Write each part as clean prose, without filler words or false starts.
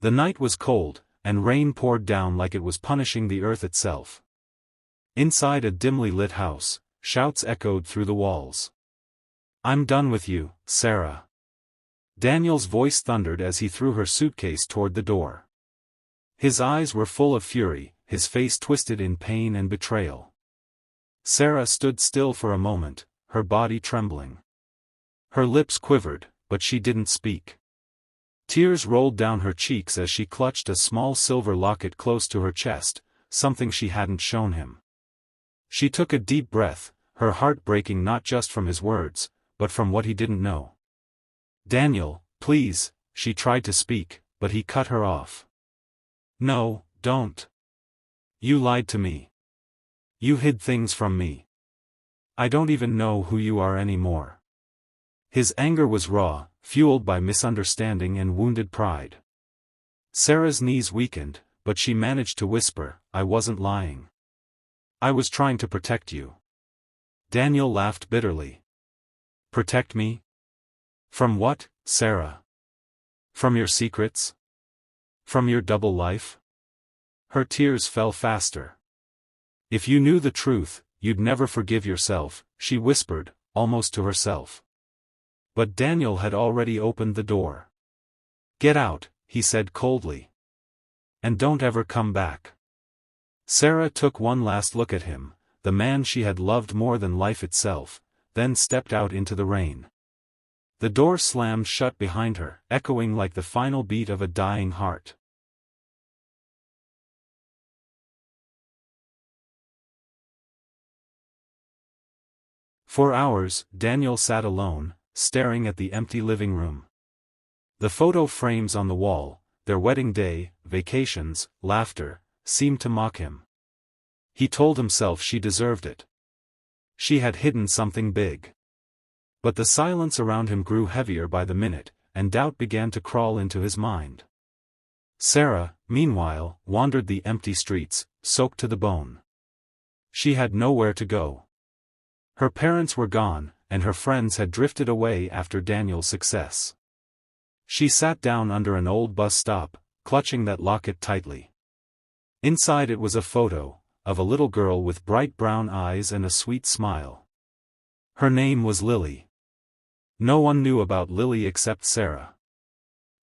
The night was cold, and rain poured down like it was punishing the earth itself. Inside a dimly lit house, shouts echoed through the walls. "I'm done with you, Sarah." Daniel's voice thundered as he threw her suitcase toward the door. His eyes were full of fury, his face twisted in pain and betrayal. Sarah stood still for a moment, her body trembling. Her lips quivered, but she didn't speak. Tears rolled down her cheeks as she clutched a small silver locket close to her chest, something she hadn't shown him. She took a deep breath, her heart breaking not just from his words, but from what he didn't know. "Daniel, please," she tried to speak, but he cut her off. "No, don't. You lied to me. You hid things from me. I don't even know who you are anymore." His anger was raw, fueled by misunderstanding and wounded pride. Sarah's knees weakened, but she managed to whisper, "I wasn't lying. I was trying to protect you." Daniel laughed bitterly. "Protect me? From what, Sarah? From your secrets? From your double life?" Her tears fell faster. "If you knew the truth, you'd never forgive yourself," she whispered, almost to herself. But Daniel had already opened the door. "Get out," he said coldly. "And don't ever come back." Sarah took one last look at him, the man she had loved more than life itself, then stepped out into the rain. The door slammed shut behind her, echoing like the final beat of a dying heart. For hours, Daniel sat alone, staring at the empty living room. The photo frames on the wall, their wedding day, vacations, laughter, seemed to mock him. He told himself she deserved it. She had hidden something big. But the silence around him grew heavier by the minute, and doubt began to crawl into his mind. Sarah, meanwhile, wandered the empty streets, soaked to the bone. She had nowhere to go. Her parents were gone, and her friends had drifted away after Daniel's success. She sat down under an old bus stop, clutching that locket tightly. Inside it was a photo, of a little girl with bright brown eyes and a sweet smile. Her name was Lily. No one knew about Lily except Sarah.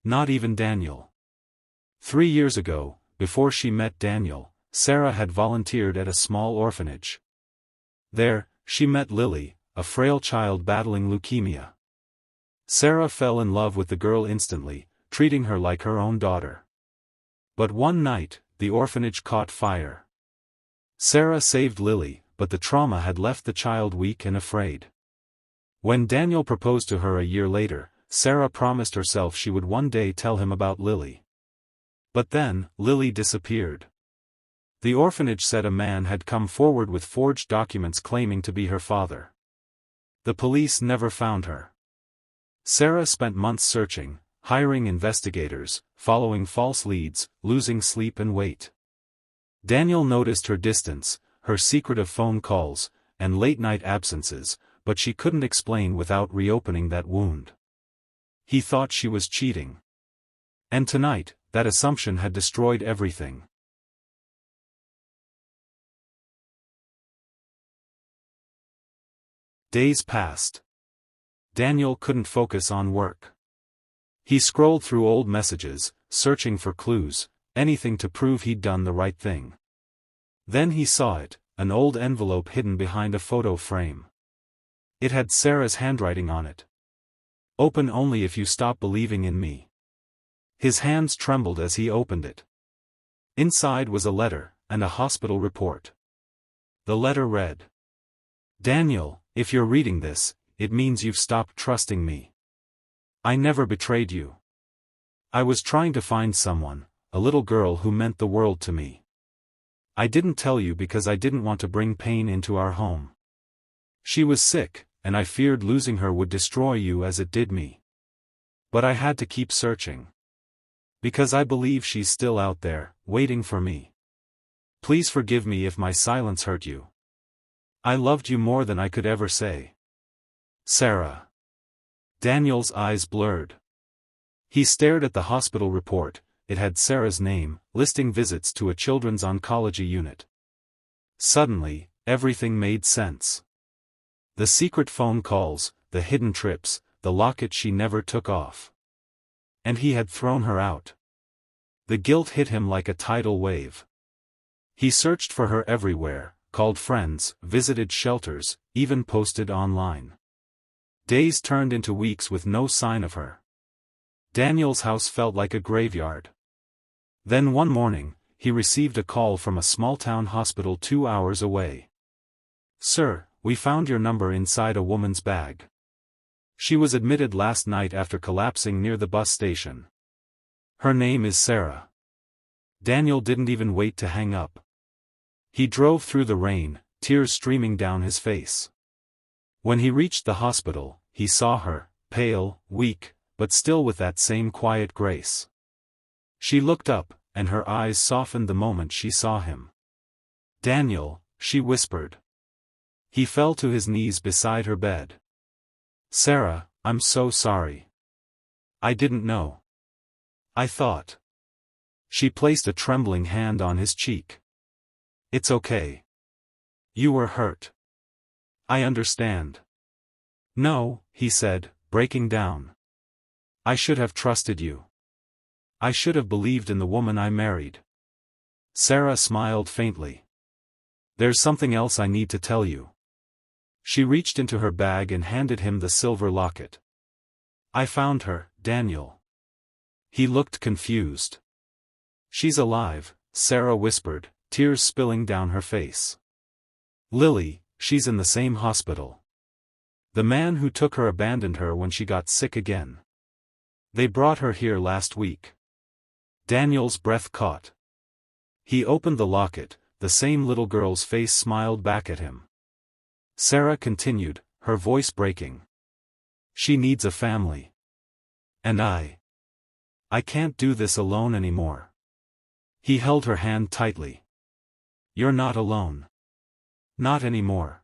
Not even Daniel. 3 years ago, before she met Daniel, Sarah had volunteered at a small orphanage. There, she met Lily, a frail child battling leukemia. Sarah fell in love with the girl instantly, treating her like her own daughter. But one night, the orphanage caught fire. Sarah saved Lily, but the trauma had left the child weak and afraid. When Daniel proposed to her a year later, Sarah promised herself she would one day tell him about Lily. But then, Lily disappeared. The orphanage said a man had come forward with forged documents claiming to be her father. The police never found her. Sarah spent months searching, hiring investigators, following false leads, losing sleep and weight. Daniel noticed her distance, her secretive phone calls, and late-night absences, but she couldn't explain without reopening that wound. He thought she was cheating. And tonight, that assumption had destroyed everything. Days passed. Daniel couldn't focus on work. He scrolled through old messages, searching for clues, anything to prove he'd done the right thing. Then he saw it, an old envelope hidden behind a photo frame. It had Sarah's handwriting on it. "Open only if you stop believing in me." His hands trembled as he opened it. Inside was a letter, and a hospital report. The letter read, "Daniel, if you're reading this, it means you've stopped trusting me. I never betrayed you. I was trying to find someone, a little girl who meant the world to me. I didn't tell you because I didn't want to bring pain into our home. She was sick, and I feared losing her would destroy you as it did me. But I had to keep searching. Because I believe she's still out there, waiting for me. Please forgive me if my silence hurt you. I loved you more than I could ever say. Sarah." Daniel's eyes blurred. He stared at the hospital report, it had Sarah's name, listing visits to a children's oncology unit. Suddenly, everything made sense. The secret phone calls, the hidden trips, the locket she never took off. And he had thrown her out. The guilt hit him like a tidal wave. He searched for her everywhere, called friends, visited shelters, even posted online. Days turned into weeks with no sign of her. Daniel's house felt like a graveyard. Then one morning, he received a call from a small-town hospital 2 hours away. "Sir, we found your number inside a woman's bag. She was admitted last night after collapsing near the bus station. Her name is Sarah." Daniel didn't even wait to hang up. He drove through the rain, tears streaming down his face. When he reached the hospital, he saw her, pale, weak, but still with that same quiet grace. She looked up, and her eyes softened the moment she saw him. "Daniel," she whispered. He fell to his knees beside her bed. "Sarah, I'm so sorry. I didn't know. I thought." She placed a trembling hand on his cheek. "It's okay. You were hurt. I understand." "No," he said, breaking down. "I should have trusted you. I should have believed in the woman I married." Sarah smiled faintly. "There's something else I need to tell you." She reached into her bag and handed him the silver locket. "I found her, Daniel." He looked confused. "She's alive," Sarah whispered, tears spilling down her face. "Lily, she's in the same hospital. The man who took her abandoned her when she got sick again. They brought her here last week." Daniel's breath caught. He opened the locket, the same little girl's face smiled back at him. Sarah continued, her voice breaking. "She needs a family. And I can't do this alone anymore." He held her hand tightly. "You're not alone. Not anymore."